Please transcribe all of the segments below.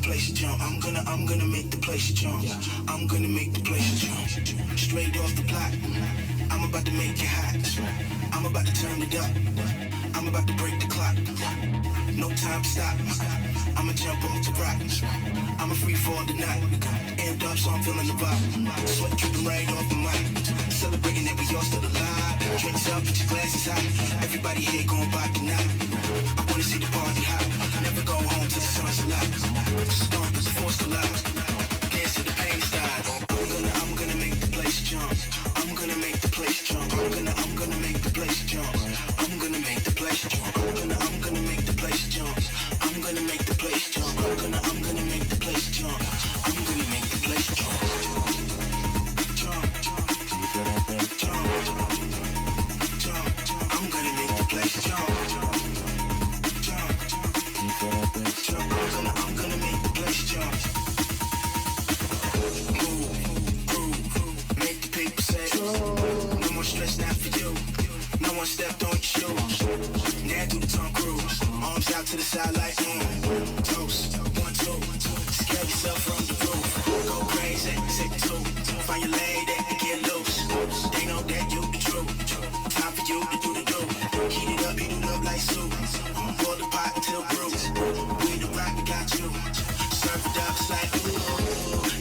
place jump. I'm gonna make the place jump. I'm gonna make the place jump. Straight off the block. I'm about to make it hot. I'm about to turn it up. I'm about to break the clock. No time to stop. I'ma jump off the rock. I'm a free fall tonight. Amped up, so I'm feeling the vibe. Sweat dripping right off the mic. Celebrating that we all still alive. Drinks up, put your glasses hot. Everybody here gon' buy tonight. I wanna see the party hot. Never go home till the sun's alive. Storm is forced to lie. Dance to the pain style. I'm gonna make the place jump. I'm gonna make the place jump. I'm gonna make the place jump. I'm gonna make the place jump. I'm gonna make the place jump. I'm gonna make the place jump. I'm gonna make the place jump. I'm gonna make the place jump. Jump, jump, jump. I'm gonna make the place jump. Jump, jump. I'm gonna make the place jump. Move, make the paper say. No more stress now for you. No one stepped on your shoes. Now do the Tom Cruise. Arms out to the side like toast. 1, 2. Scare yourself from the roof. Go crazy, take the two. Find your lady and get loose. They know that you the truth. Time for you to do the do. Heat it up like soup. Boil the pot until bruised. We the rock, we got you. Serve it up, it's like ooh.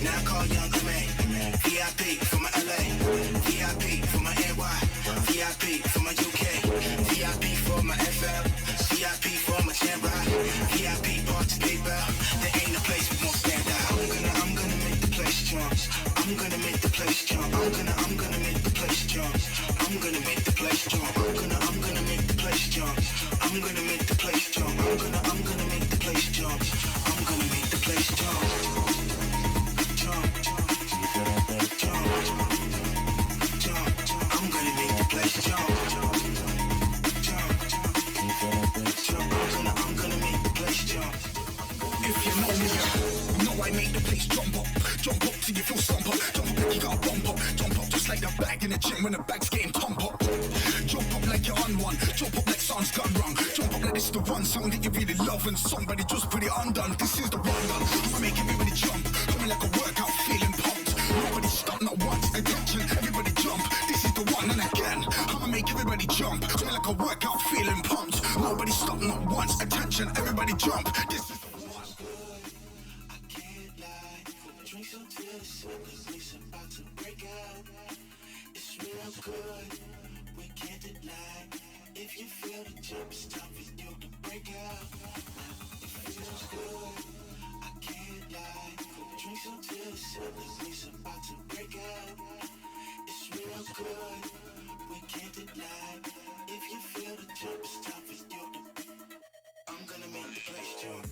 Now I call young man. VIP for my LA. VIP for my NY. VIP for my UK. VIP for my FL. VIP for my Jamrock. VIP party paper. There ain't a place we won't stand out. I'm gonna make the place jump. I'm gonna make the place jump. I'm gonna make the place jump. I'm gonna make the place jump. I'm gonna make the place jump. I'm gonna make the place jump. I'm gonna make the place jump. I'm gonna make the place jump. Jump, jump, jump. I'm gonna make the place jump. Jump, jump. I'm gonna make the place jump. If you know me, you know I make the place jump up. Jump up till you feel stump up. Jump up like you got a bump up. Jump up just like the bag in the gym when the bag's getting pump up. Jump up like you're on one. Jump up like something's gone wrong. Jump up like this is the one song that you really love and somebody just put it undone. This is the one. I'ma make everybody jump. Coming like a workout, feeling pumped. Nobody stop, not once. Attention, everybody jump. This is the one and again. I'ma make everybody jump. Coming like a workout, feeling pumped. Nobody stop, not once. Attention, everybody jump. This is Drinks until the sun, 'cause it's about to break out. It's real good, we can't deny. If you feel the jump, it's time for you to break out. It feels good, I can't lie. Drinks until the sun, 'cause it's about to break out. It's real good, we can't deny. If you feel the jump, it's time for you to. I'm gonna make the place jump.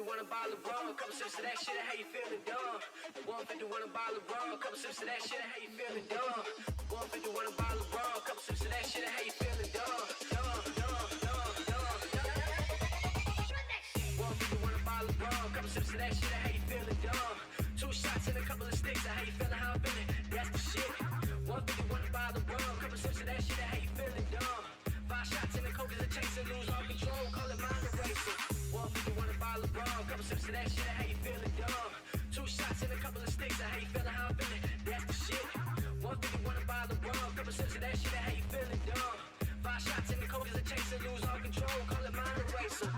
Want a bottle of rum, couple sips of that shit, and how you feeling, dumb? 150 want a bottle of rum, couple sips of that shit, and how you feeling, dumb? 150 want a bottle of rum, couple sips of that shit, and how you feeling, dumb? 150 want a bottle of rum, couple sips of that shit, and how you feeling, dumb? 2 shots and a couple of sticks, and how you feeling, how I'm feeling, that's the shit. 150 want a bottle of rum, couple sips of that shit, and how you feeling, dumb? 5 shots in the coke is a chase and lose all control, call it mind erasing. 150 want a bottle of rum, couple sips of that shit, and how you feeling, dumb? 2 shots and a couple of sticks, and how you feeling, how I'm feeling, that's the shit. 150 want a bottle of rum, couple sips of that shit, and how you feeling, dumb? 5 shots in the coke is a chase and lose all control, call it mind eraser.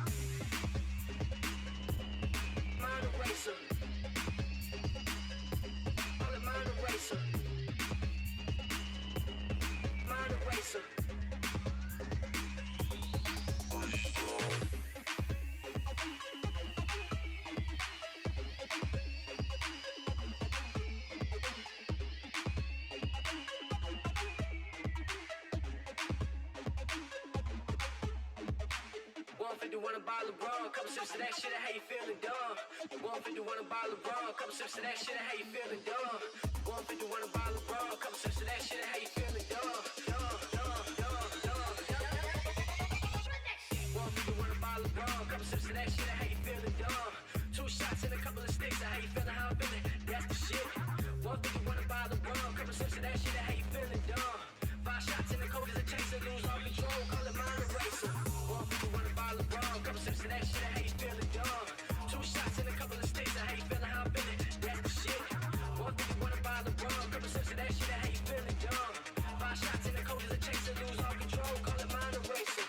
Mind eraser. Call it mind eraser. Mind eraser. 150 want a bottle of rum, couple sips of that shit, and how you feeling dumb. 150 want a bottle of rum, couple sips of that shit, and how you feeling dumb. 150 want a bottle of rum, couple sips of that shit, and how you feeling dumb. Dumb, dumb, dumb, dumb, dumb. 150 want a bottle of rum, couple sips of that shit, and how you feeling dumb. 2 shots and a couple of sticks, and how you feeling, how I'm feeling, that's the shit. 150 want a bottle of rum, couple sips of that shit, and how you feeling dumb. 5 shots in the coke is a chaser, lose all control, call it mind eraser. 150 want a bottle of rum, couple sips of that shit, and how you feeling dumb. 2 shots and a couple of sticks, and how you feeling, how I'm feeling, that's the shit. 150 want a bottle of rum, couple sips of that shit, and how you feeling dumb. 5 shots in the coke is a chaser, lose all control, call it mind eraser.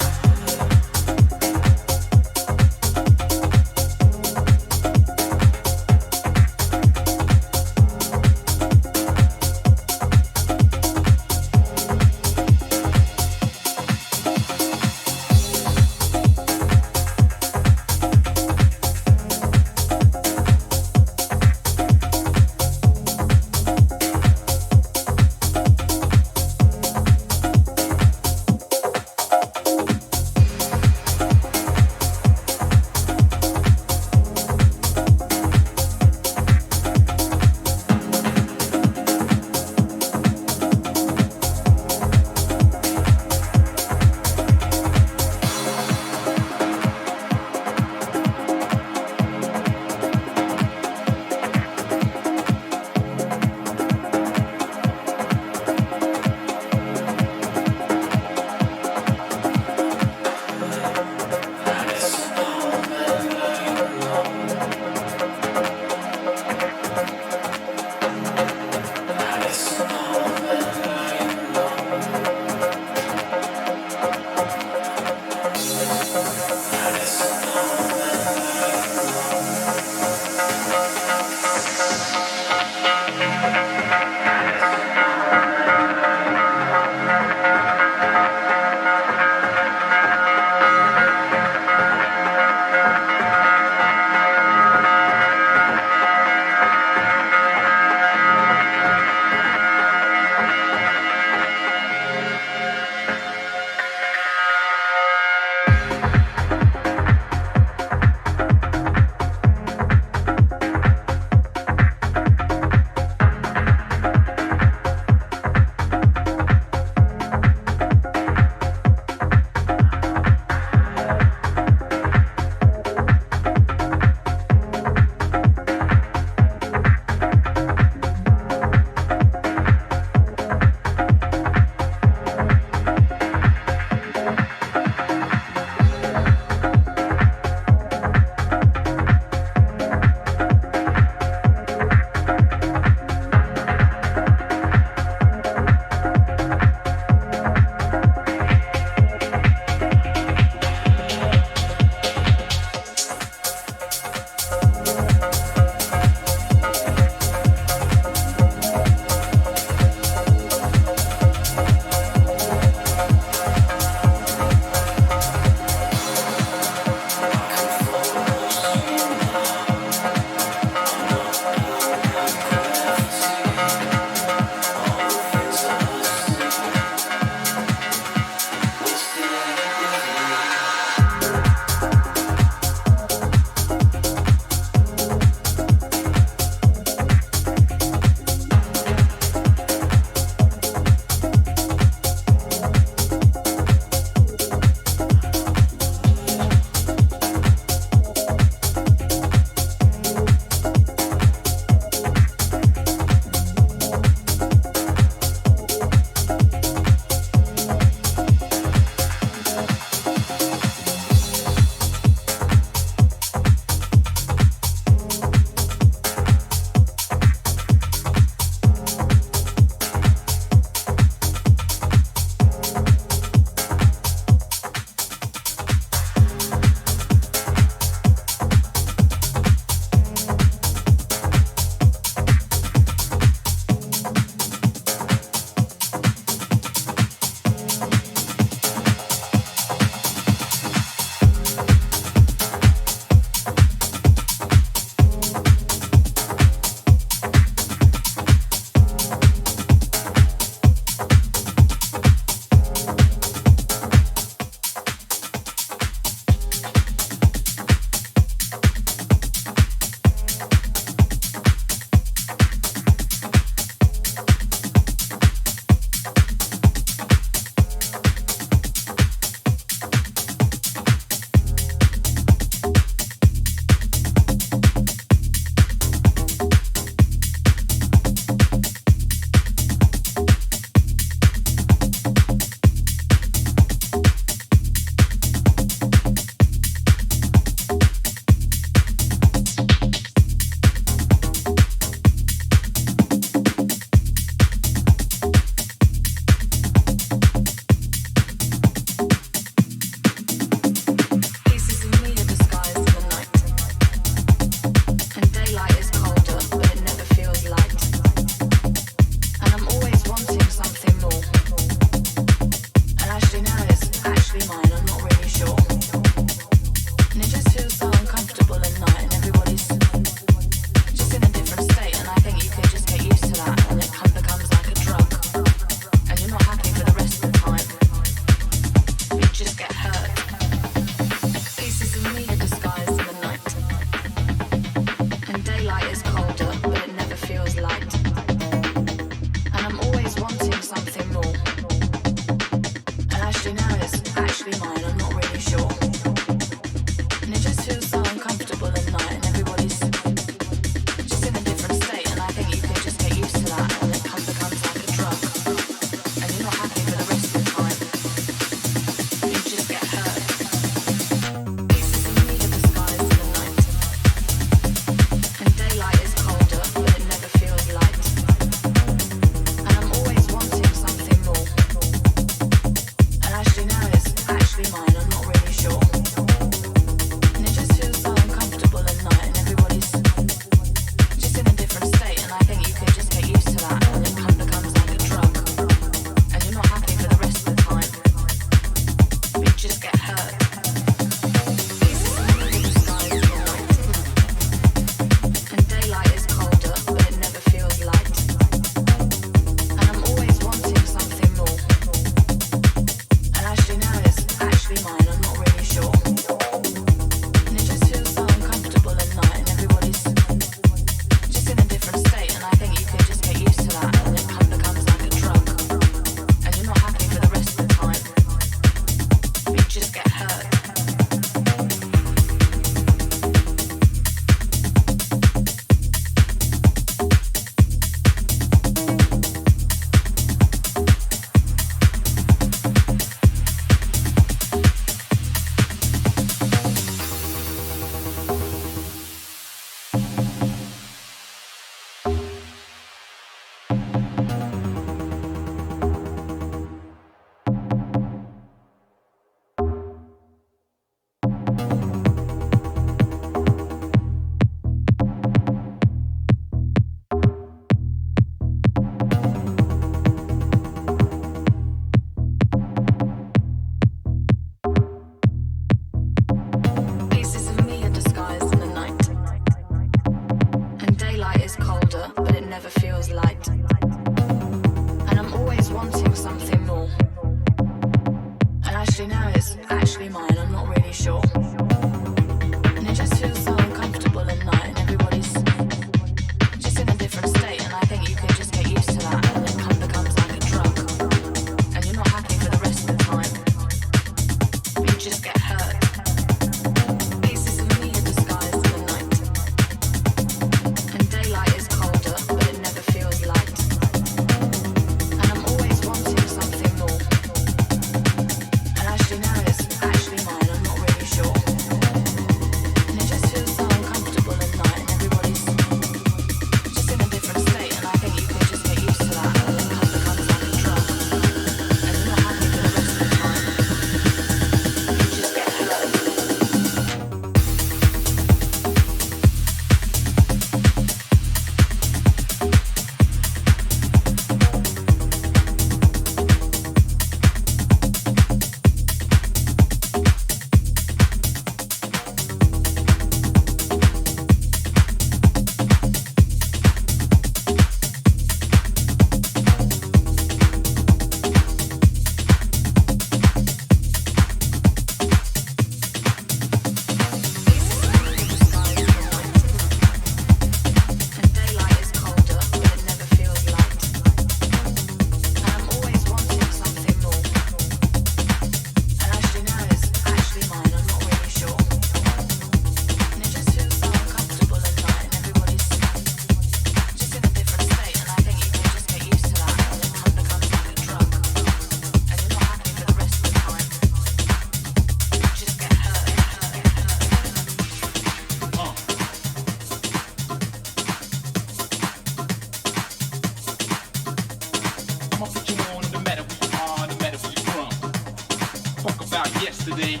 yesterday.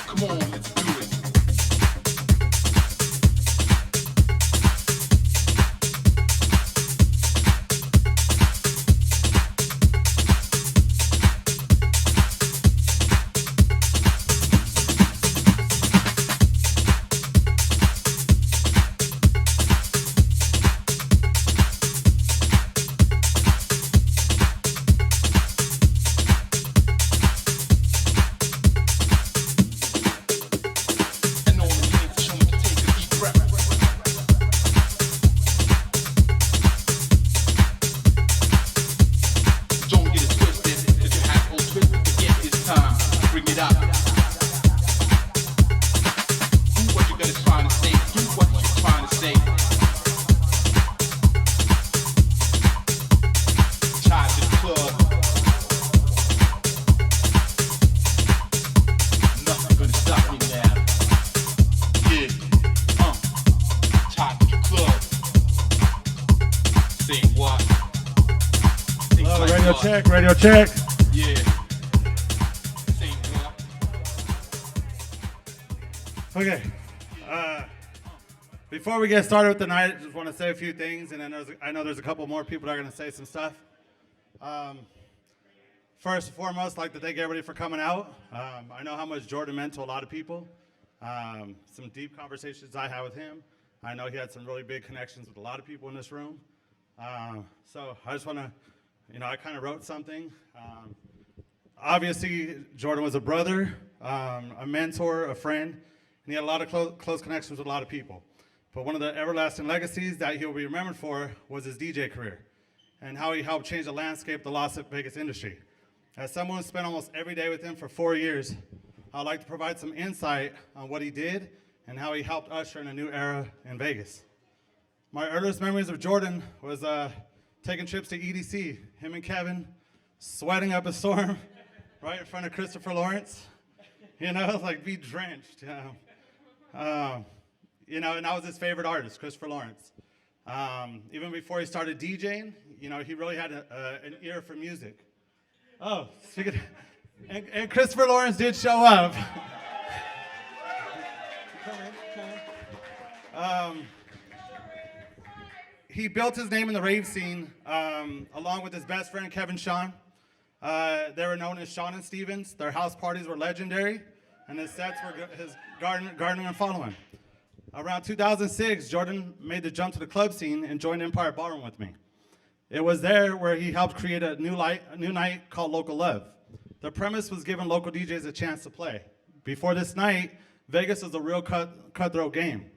Come on, let's do it. Radio check. Yeah. Okay. Before we get started with the night, I just want to say a few things, and then I know there's a couple more people that are going to say some stuff. First and foremost, I'd like to thank everybody for coming out. I know how much Jordan meant to a lot of people. Some deep conversations I had with him. I know he had some really big connections with a lot of people in this room. So I just want to, I kind of wrote something. Obviously, Jordan was a brother, a mentor, a friend, and he had a lot of close connections with a lot of people. But one of the everlasting legacies that he'll be remembered for was his DJ career and how he helped change the landscape of the Las Vegas industry. As someone who spent almost every day with him for 4 years, I'd like to provide some insight on what he did and how he helped usher in a new era in Vegas. My earliest memories of Jordan was taking trips to EDC, him and Kevin, sweating up a storm right in front of Christopher Lawrence. Like be drenched. And I was his favorite artist, Christopher Lawrence. Even before he started DJing, he really had an ear for music. Oh, and Christopher Lawrence did show up. He built his name in the rave scene along with his best friend, Kevin Sean. They were known as Sean and Stevens. Their house parties were legendary, and his sets were garnering and following. Around 2006, Jordan made the jump to the club scene and joined Empire Ballroom with me. It was there where he helped create a new night called Local Love. The premise was giving local DJs a chance to play. Before this night, Vegas was a real cutthroat game,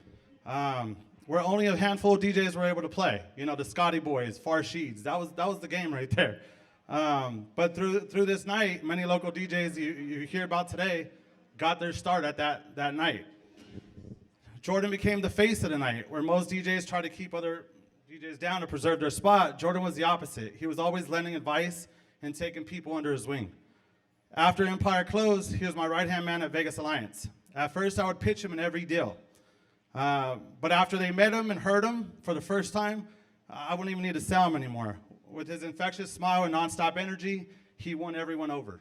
where only a handful of DJs were able to play. The Scotty Boys, Farsheeds, that was the game right there. But through this night, many local DJs you hear about today got their start at that night. Jordan became the face of the night, where most DJs try to keep other DJs down to preserve their spot. Jordan was the opposite. He was always lending advice and taking people under his wing. After Empire closed, he was my right-hand man at Vegas Alliance. At first, I would pitch him in every deal. But after they met him and heard him for the first time, I wouldn't even need to sell him anymore. With his infectious smile and nonstop energy, he won everyone over.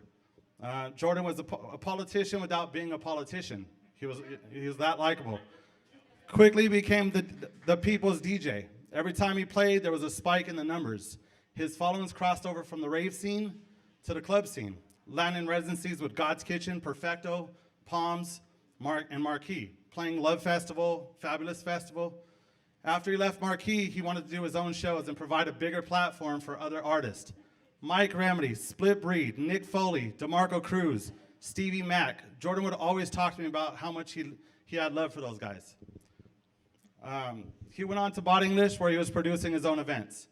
Jordan was a politician without being a politician. He was that likable. Quickly became the people's DJ. Every time he played, there was a spike in the numbers. His followings crossed over from the rave scene to the club scene, landing residencies with God's Kitchen, Perfecto, Palms, and Marquee, playing Love Festival, Fabulous Festival. After he left Marquee, he wanted to do his own shows and provide a bigger platform for other artists. Mike Remedy, Split Breed, Nick Foley, DeMarco Cruz, Stevie Mack. Jordan would always talk to me about how much he had love for those guys. He went on to Bot English, where he was producing his own events.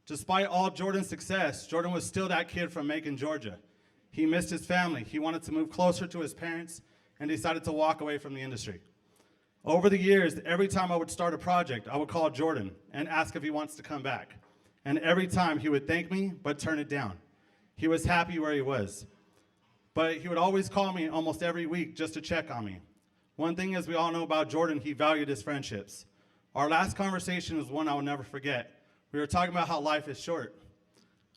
Despite all Jordan's success, Jordan was still that kid from Macon, Georgia. He missed his family. He wanted to move closer to his parents and decided to walk away from the industry. Over the years, every time I would start a project, I would call Jordan and ask if he wants to come back. And every time he would thank me, but turn it down. He was happy where he was. But he would always call me almost every week just to check on me. One thing, as we all know about Jordan, he valued his friendships. Our last conversation was one I will never forget. We were talking about how life is short.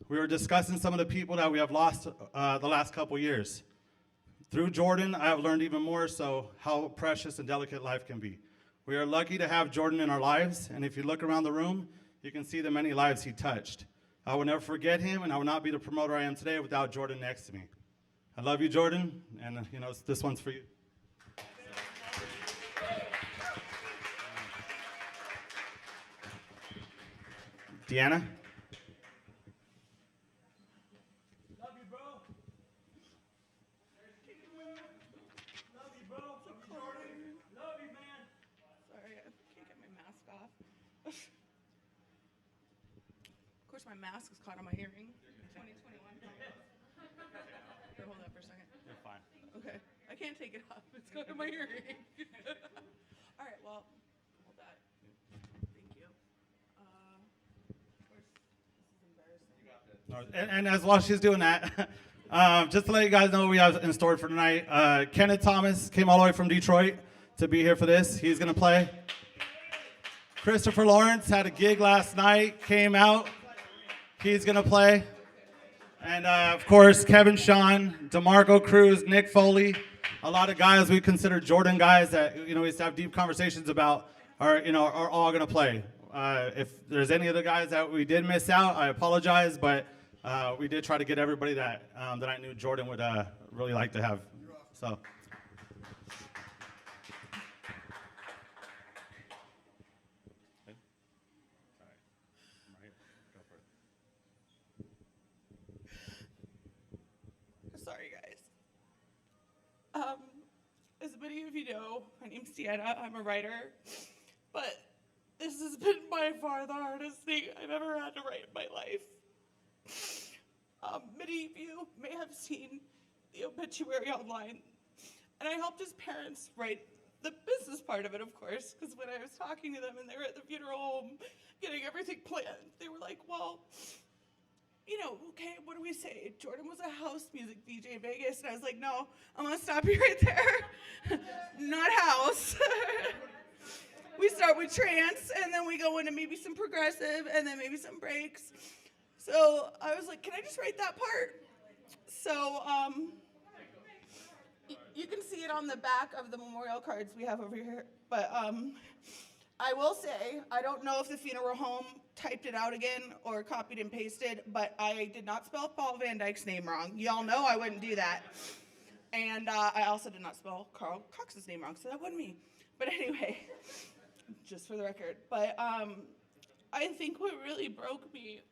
We were discussing some of the people that we have lost the last couple years. Through Jordan, I have learned even more so how precious and delicate life can be. We are lucky to have Jordan in our lives, and if you look around the room, you can see the many lives he touched. I will never forget him, and I will not be the promoter I am today without Jordan next to me. I love you, Jordan, and this one's for you. Deanna? Love you, bro. Love you, bro. Jordan. Love you, man. Sorry, I can't get my mask off. Of course, my mask is caught on my earring. 2021. Here, hold that for a second. You're fine. Okay, I can't take it off. It's caught on my earring. All right, well, hold that. Thank you. Of course, this is embarrassing. And as while she's doing that, just to let you guys know what we have in store for tonight, Kenneth Thomas came all the way from Detroit to be here for this. He's going to play. Christopher Lawrence had a gig last night, came out. He's going to play. And, of course, Kevin Sean, DeMarco Cruz, Nick Foley, a lot of guys we consider Jordan guys that, we used to have deep conversations about are all going to play. If there's any of the guys that we did miss out, I apologize, but we did try to get everybody that I knew Jordan would really like to have. So. Sorry, guys. As many of you know, my name's Deanna. I'm a writer, but this has been by far the hardest thing I've ever had to write in my life. Many of you may have seen the obituary online, and I helped his parents write the business part of it, of course, because when I was talking to them and they were at the funeral home getting everything planned, they were like, well, okay, what do we say? Jordan was a house music DJ in Vegas, and I was like, no, I'm gonna stop you right there. Not house. We start with trance, and then we go into maybe some progressive, and then maybe some breaks. So I was like, can I just write that part? So you can see it on the back of the memorial cards we have over here. But I will say, I don't know if the funeral home typed it out again or copied and pasted, but I did not spell Paul Van Dyke's name wrong. Y'all know I wouldn't do that. And I also did not spell Carl Cox's name wrong, so that wasn't me. But anyway, just for the record. But I think what really broke me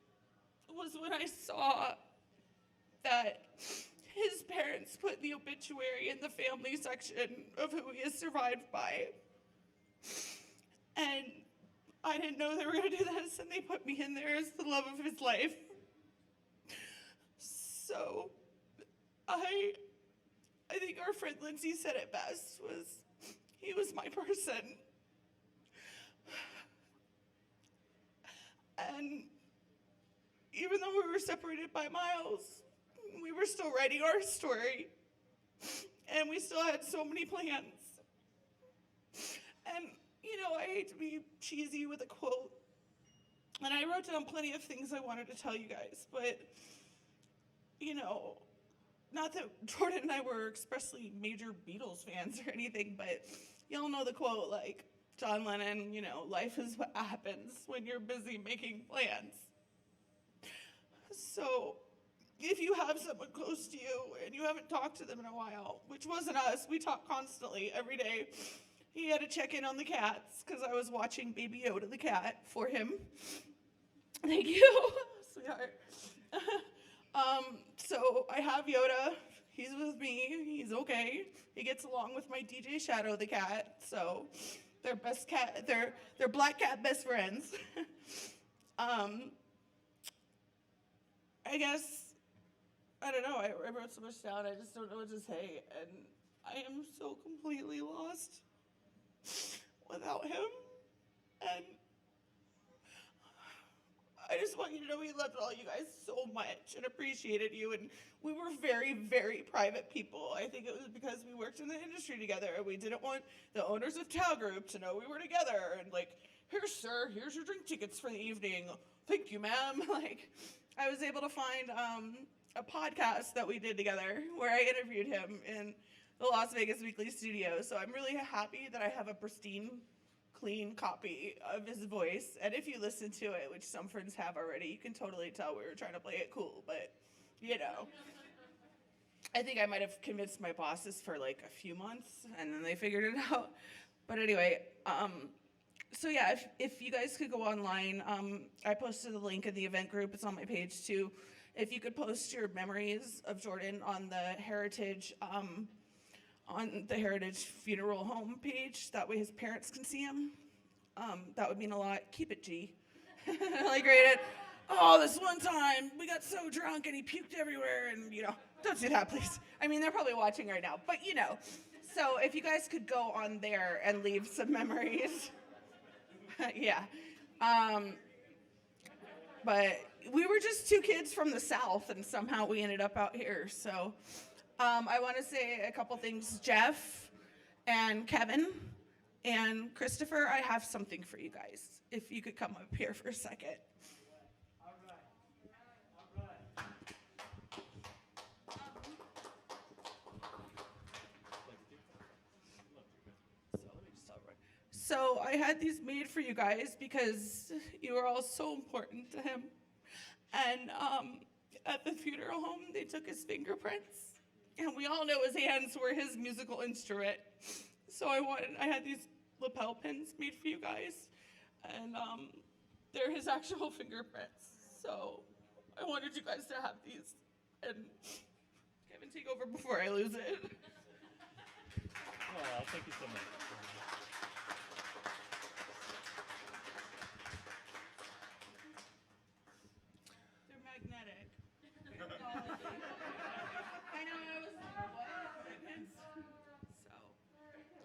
was when I saw that his parents put the obituary in the family section of who he is survived by. And I didn't know they were going to do this, and they put me in there as the love of his life. So I think our friend Lindsay said it best, he was my person. And even though we were separated by miles, we were still writing our story. And we still had so many plans. And, I hate to be cheesy with a quote. And I wrote down plenty of things I wanted to tell you guys. But, not that Jordan and I were expressly major Beatles fans or anything, but y'all know the quote, like John Lennon, life is what happens when you're busy making plans. So if you have someone close to you and you haven't talked to them in a while, which wasn't us, we talk constantly every day. He had to check in on the cats because I was watching Baby Yoda the cat for him. Thank you, sweetheart. So I have Yoda. He's with me. He's okay. He gets along with my DJ Shadow the cat. So they're best cat. They're black cat best friends. I guess I don't know. I wrote so much down. I just don't know what to say, and I am so completely lost without him. And I just want you to know we loved all you guys so much and appreciated you. And we were very, very private people. I think it was because we worked in the industry together, and we didn't want the owners of Tao Group to know we were together. And like, here, sir, here's your drink tickets for the evening. Thank you, ma'am. Like, I was able to find a podcast that we did together where I interviewed him, and the Las Vegas Weekly Studio. So I'm really happy that I have a pristine, clean copy of his voice. And if you listen to it, which some friends have already, you can totally tell we were trying to play it cool. But, you know, I think I might have convinced my bosses for like a few months, and then they figured it out. But anyway, so yeah, if you guys could go online, I posted the link in the event group. It's on my page too. If you could post your memories of Jordan on the Heritage funeral home page, that way his parents can see him. That would mean a lot. Keep it G. Like rate it. Oh, this one time we got so drunk and he puked everywhere, and you know, don't do that, please. I mean, they're probably watching right now, but you know. So if you guys could go on there and leave some memories. Yeah. But we were just two kids from the South, and somehow we ended up out here. So I want to say a couple things. Jeff and Kevin and Christopher, I have something for you guys. If you could come up here for a second. All right. So I had these made for you guys because you are all so important to him. And at the funeral home, they took his fingerprints, and we all know his hands were his musical instrument. So I had these lapel pins made for you guys, and they're his actual fingerprints. So I wanted you guys to have these. And Kevin, take over before I lose it. Oh, thank you so much. They're magnetic. I know, I was like, what? Magnets? So,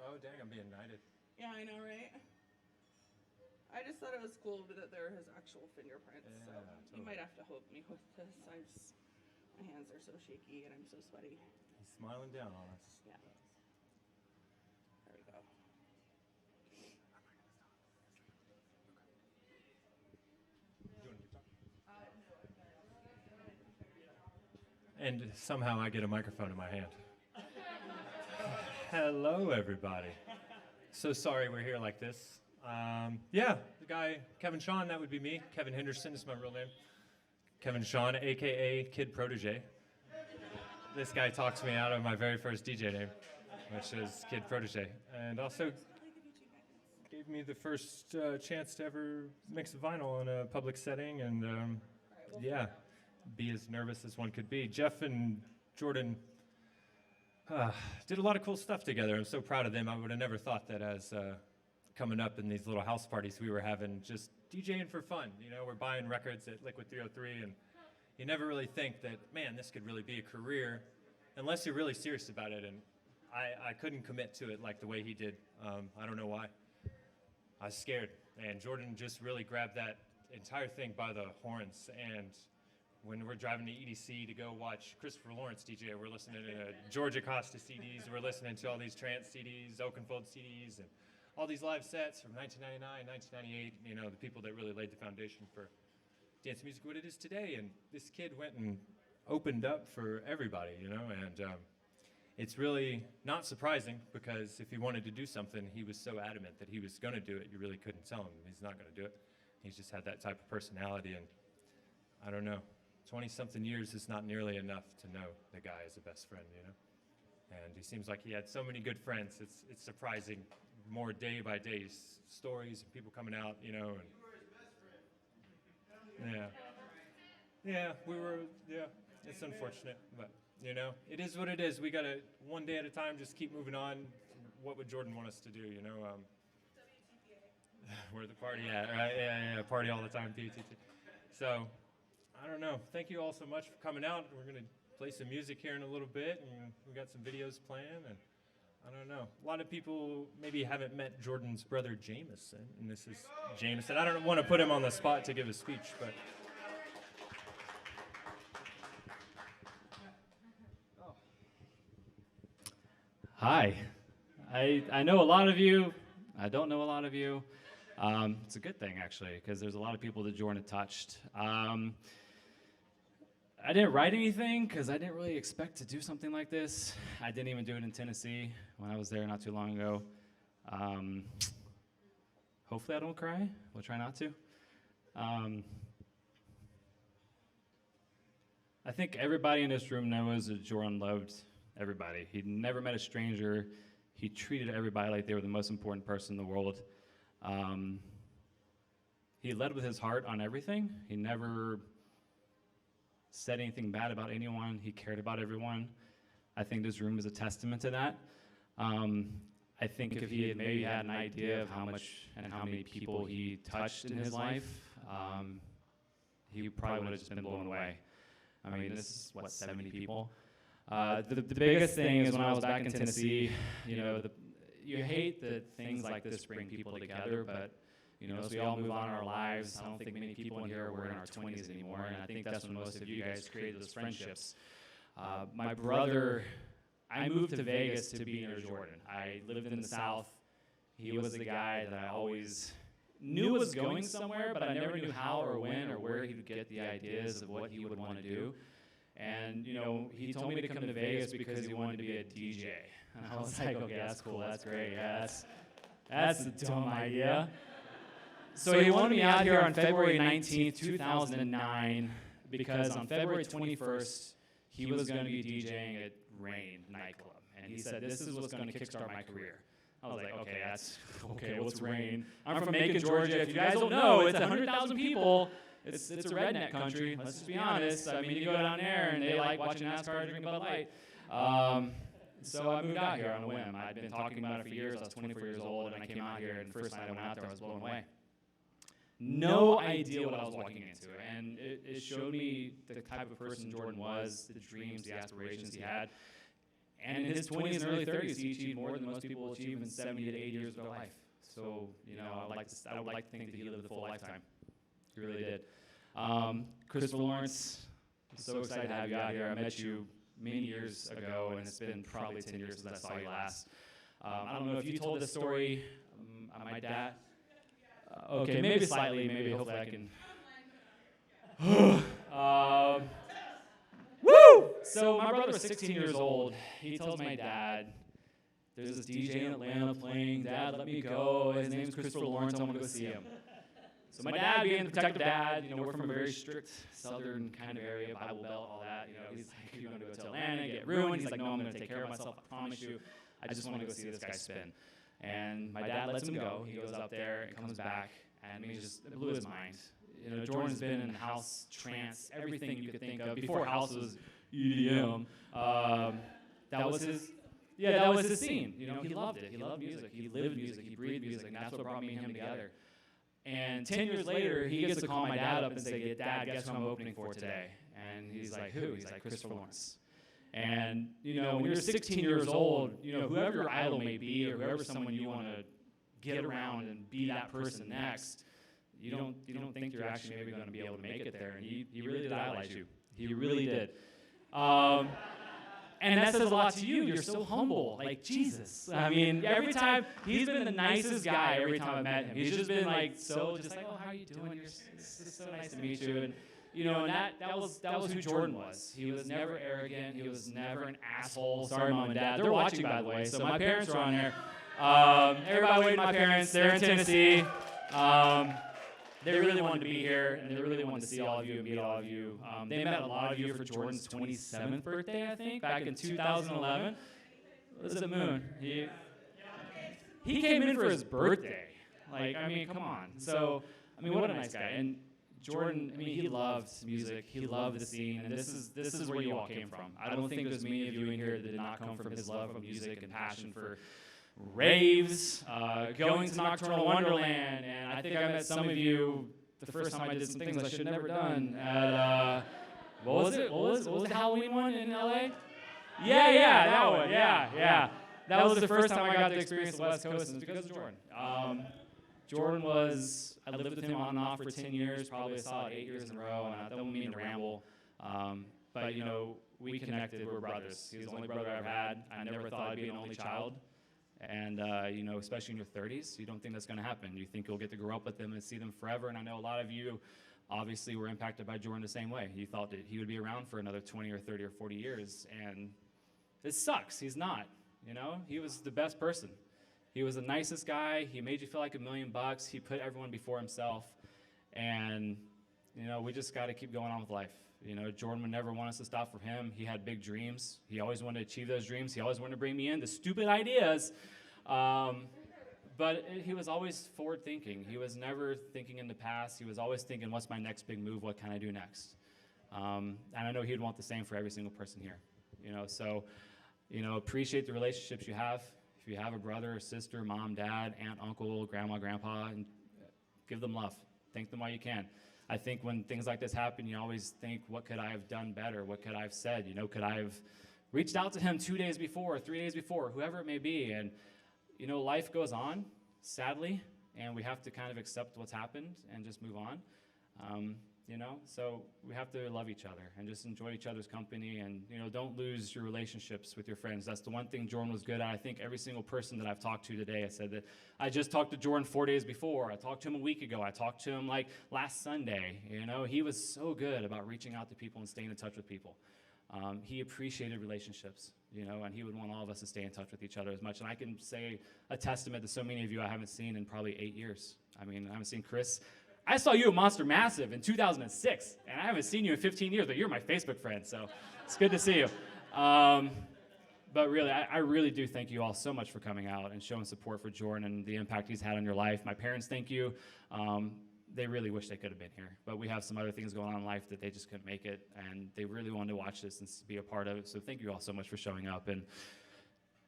Oh, dang, I'm being knighted. yeah, I know, right? I just thought it was cool that they're his actual fingerprints. Yeah, So totally. you might have to help me with this. My hands are so shaky and I'm so sweaty. He's smiling down on us. Yeah. There we go. And somehow I get a microphone in my hand. Hello, everybody. So sorry we're here like this. Yeah, the guy, Kevin Sean, that would be me. Kevin Henderson is my real name. Kevin Sean, a.k.a. Kid Protege. This guy talked me out of my very first DJ name, which is Kid Protege. And also gave me the first chance to ever mix vinyl in a public setting, and yeah, be as nervous as one could be. Jeff and Jordan did a lot of cool stuff together. I'm so proud of them. I would have never thought that as coming up in these little house parties we were having, just DJing for fun. You know, we're buying records at Liquid 303, and you never really think that, man, this could really be a career unless you're really serious about it. And I couldn't commit to it like the way he did. I don't know why. I was scared. And Jordan just really grabbed that entire thing by the horns. And when we're driving to EDC to go watch Christopher Lawrence DJ, we're listening to George Acosta CDs, we're listening to all these trance CDs, Oakenfold CDs, and all these live sets from 1999, 1998, you know, the people that really laid the foundation for dance music what it is today. And this kid went and opened up for everybody, you know, and it's really not surprising, because if he wanted to do something, he was so adamant that he was going to do it, you really couldn't tell him he's not going to do it. He's just had that type of personality, and I don't know. 20-something years is not nearly enough to know the guy as a best friend, you know? And he seems like he had so many good friends. It's surprising, more day by day stories and people coming out, you know. And yeah. Yeah, it's unfortunate, but, you know, it is what it is. We got to, one day at a time, just keep moving on. What would Jordan want us to do, you know? Where the party at, right? Yeah, party all the time, PTT. So, I don't know. Thank you all so much for coming out. We're going to play some music here in a little bit, and we got some videos planned, and I don't know. A lot of people maybe haven't met Jordan's brother, Jameson, and this is Jameson. I don't want to put him on the spot to give a speech, but... Hi. I know a lot of you. I don't know a lot of you. It's a good thing, actually, because there's a lot of people that Jordan touched. I didn't write anything because I didn't really expect to do something like this. I didn't even do it in Tennessee when I was there not too long ago. Hopefully I don't cry. We'll try not to. I think everybody in this room knows that Jordan loved everybody. He never met a stranger. He treated everybody like they were the most important person in the world. He led with his heart on everything. He never said anything bad about anyone. He cared about everyone. I think this room is a testament to that. I think if he had maybe had an idea of how much and how many people he touched in his life, he probably would have just been blown away. I mean, this is, what, 70 people? The biggest thing is when I was back in Tennessee, you hate that things like this bring people together, but as we all move on in our lives, I don't think many people in here were in our 20s anymore, and I think that's when most of you guys created those friendships. My brother, I moved to Vegas to be near Jordan. I lived in the South. He was the guy that I always knew was going somewhere, but I never knew how or when or where he would get the ideas of what he would want to do. And, he told me to come to Vegas because he wanted to be a DJ. And I was like, okay, that's cool, that's great, yeah, that's a dumb idea. So he wanted me out here on February 19th, 2009, because on February 21st, he was going to be DJing at Rain nightclub. And he said, this is what's going to kickstart my career. I was like, okay, what's Rain? I'm from Macon, Georgia. If you guys don't know, it's 100,000 people. It's a redneck country, let's just be honest. I mean, you go down there and they like watching NASCAR and drinking Bud Light. So I moved out here on a whim. I'd been talking about it for years. I was 24 years old, and I came out here, and the first night I went out there, I was blown away. No idea what I was walking into, and it showed me the type of person Jordan was, the dreams, the aspirations he had. And in his 20s and early 30s, he achieved more than most people achieve in 70 to 80 years of their life. So, I would like to think that he lived a full lifetime. He really did. Christopher Lawrence, I'm so excited to have you out here. I met you many years ago, and it's been probably 10 years since I saw you last. I don't know if you told this story. My dad. Okay, maybe slightly. Maybe hopefully I can. Woo! So my brother was 16 years old. He tells my dad, "There's this DJ in Atlanta playing. Dad, let me go. His name's Christopher Lawrence. I want to go see him." So my dad, being the protective dad, we're from a very strict southern kind of area, Bible Belt, all that. He's like, "You're going to go to Atlanta, get ruined." He's like, "No, I'm going to take care of myself. I promise you. I just want to go see this guy spin." And my dad lets him go. He goes up there and comes back, and it blew his mind. Jordan's been in house, trance, everything you could think of. Before house was EDM. That was his scene. He loved it. He loved music. He lived music. He breathed music, and that's what brought me and him together. And 10 years later, he gets to call my dad up and say, "Dad, guess who I'm opening for today?" And he's like, "Who?" He's like, "Christopher Lawrence." And, when you're 16 years old, whoever your idol may be or whoever someone you want to get around and be that person next, you don't think you're actually maybe going to be able to make it there. And he really did idolize you. He really did. And that says a lot to you. You're so humble, like Jesus. I mean, every time, he's been the nicest guy every time I've met him. He's just been "Oh, how are you doing? It's so nice to meet you." And, and that was who Jordan was. He was never arrogant. He was never an asshole. Sorry, Mom and Dad. They're watching, by the way, so my parents are on there. Everybody wait, my parents. They're in Tennessee. They really wanted to be here, and they really wanted to see all of you and meet all of you. They met a lot of you for Jordan's 27th birthday, I think, back in 2011. Was it Moon? He came in for his birthday. Come on. So, what a nice guy. And Jordan, he loved music. He loved the scene, and this is where you all came from. I don't think there's many of you in here that did not come from his love of music and passion for raves, going to Nocturnal Wonderland, and I think I met some of you the first time I did some things I should have never done at, what was it? What was the Halloween one in LA? Yeah, that one, yeah. That was the first time I got to experience the West Coast, and it's because of Jordan. Jordan I lived with him on and off for 10 years, probably a solid 8 years in a row, and I don't mean to ramble, but we connected, we're brothers. He was the only brother I ever had. I never thought I'd be an only child. And, especially in your 30s, you don't think that's going to happen. You think you'll get to grow up with them and see them forever. And I know a lot of you obviously were impacted by Jordan the same way. He thought that he would be around for another 20 or 30 or 40 years, and it sucks. He's not, you know? He was the best person. He was the nicest guy. He made you feel like $1,000,000. He put everyone before himself, and, you know, we just got to keep going on with life. You know, Jordan would never want us to stop for him. He had big dreams. He always wanted to achieve those dreams. He always wanted to bring me into stupid ideas. But he was always forward thinking. He was never thinking in the past. He was always thinking, what's my next big move? What can I do next? And I know he'd want the same for every single person here. You know, so, you know, appreciate the relationships you have. If you have a brother or sister, mom, dad, aunt, uncle, grandma, grandpa, and give them love. Thank them while you can. I think when things like this happen, you always think, what could I have done better? What could I have said? You know, could I have reached out to him 2 days before, 3 days before, whoever it may be? And, you know, life goes on, sadly, and we have to kind of accept what's happened and just move on. You know, so we have to love each other and just enjoy each other's company, and, you know, don't lose your relationships with your friends. That's the one thing Jordan was good at. I think every single person that I've talked to today, I said that I just talked to Jordan 4 days before. I talked to him a week ago. I talked to him like last Sunday. You know, he was so good about reaching out to people and staying in touch with people. He appreciated relationships, you know, and he would want all of us to stay in touch with each other as much. And I can say a testament to so many of you I haven't seen in probably 8 years. I mean, I haven't seen Chris. I saw you at Monster Massive in 2006, and I haven't seen you in 15 years, but you're my Facebook friend, so it's good to see you. But really, I really do thank you all so much for coming out and showing support for Jordan and the impact he's had on your life. My parents thank you. They really wish they could have been here, but we have some other things going on in life that they just couldn't make it, and they really wanted to watch this and be a part of it. So thank you all so much for showing up, and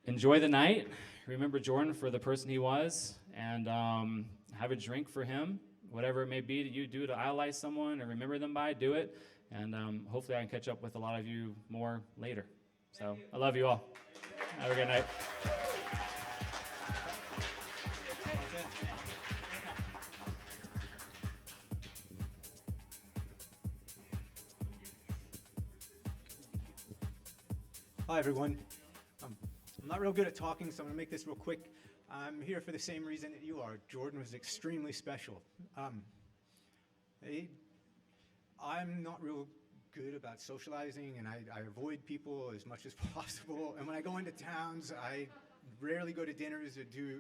enjoy the night. Remember Jordan for the person he was, and have a drink for him. Whatever it may be that you do to idolize someone or remember them by, do it. And hopefully I can catch up with a lot of you more later. So I love you all. Have a good night. Hi, everyone. I'm not real good at talking, so I'm going to make this real quick. I'm here for the same reason that you are. Jordan was extremely special. I'm not real good about socializing, and I avoid people as much as possible. And when I go into towns, I rarely go to dinners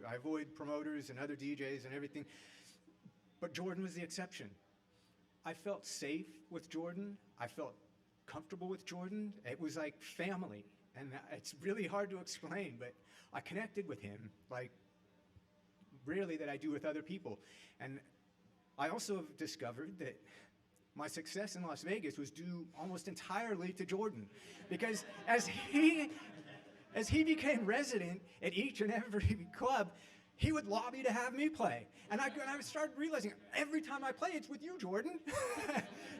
I avoid promoters and other DJs and everything. But Jordan was the exception. I felt safe with Jordan. I felt comfortable with Jordan. It was like family. And it's really hard to explain, but I connected with him like rarely that I do with other people. And I also have discovered that my success in Las Vegas was due almost entirely to Jordan, because as he became resident at each and every club, he would lobby to have me play. And I started realizing every time I play, it's with you, Jordan.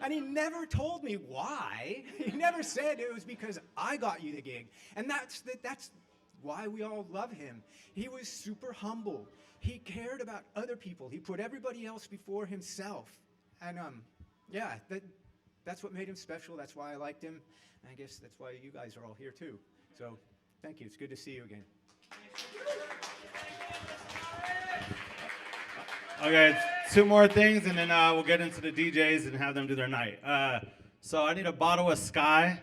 And he never told me why. He never said it was because I got you the gig. And that's why we all love him. He was super humble. He cared about other people. He put everybody else before himself. And yeah, that's what made him special. That's why I liked him. And I guess that's why you guys are all here too. So thank you. It's good to see you again. Okay, 2 more things, and then we'll get into the DJs and have them do their night. So I need a bottle of Sky,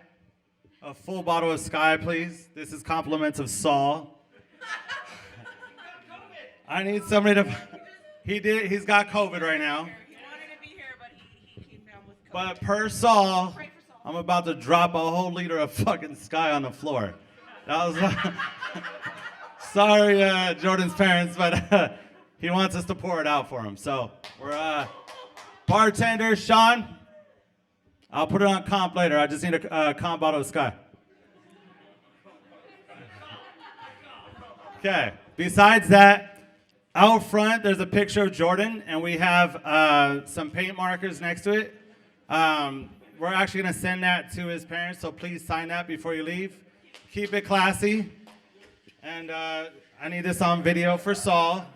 a full bottle of Sky, please. This is compliments of Saul. I need somebody to. He's got COVID right now. He wanted to be here, but he came down with COVID. But per Saul, I'm about to drop a whole liter of fucking Sky on the floor. That was. Sorry, Jordan's parents, but he wants us to pour it out for him. So we're bartender Sean. I'll put it on comp later. I just need a comp bottle of Sky. Okay. Besides that, out front there's a picture of Jordan, and we have some paint markers next to it. We're actually gonna send that to his parents, so please sign that before you leave. Keep it classy. And I need this on video for Saul.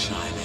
shine.